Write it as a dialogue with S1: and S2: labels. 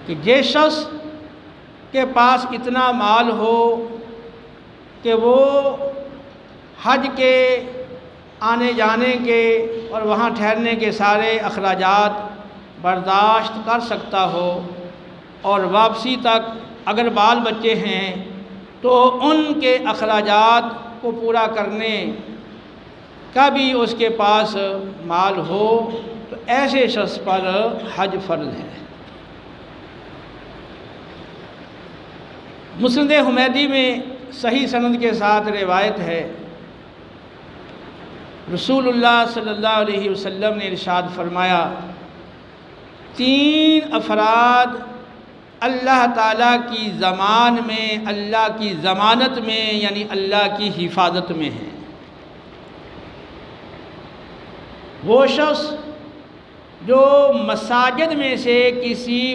S1: कि जिस शख्स के पास इतना माल हो कि वो हज के आने जाने के और वहाँ ठहरने के सारे अखराजात बर्दाश्त कर सकता हो, और वापसी तक अगर बाल बच्चे हैं तो उनके अखराजात को पूरा करने का भी उसके पास माल हो, तो ऐसे शख्स पर हज फ़र्ज़ है। मुस्नद हुमैदी में सही सनद के साथ रिवायत है, रसूलुल्लाह सल्लल्लाहु अलैहि वसल्लम ने इरशाद फरमाया, 3 अफराद अल्लाह ताला की ज़मान में, अल्लाह की ज़मानत में, यानी अल्लाह की हिफाजत में हैं। वो शख्स जो मसाजिद में से किसी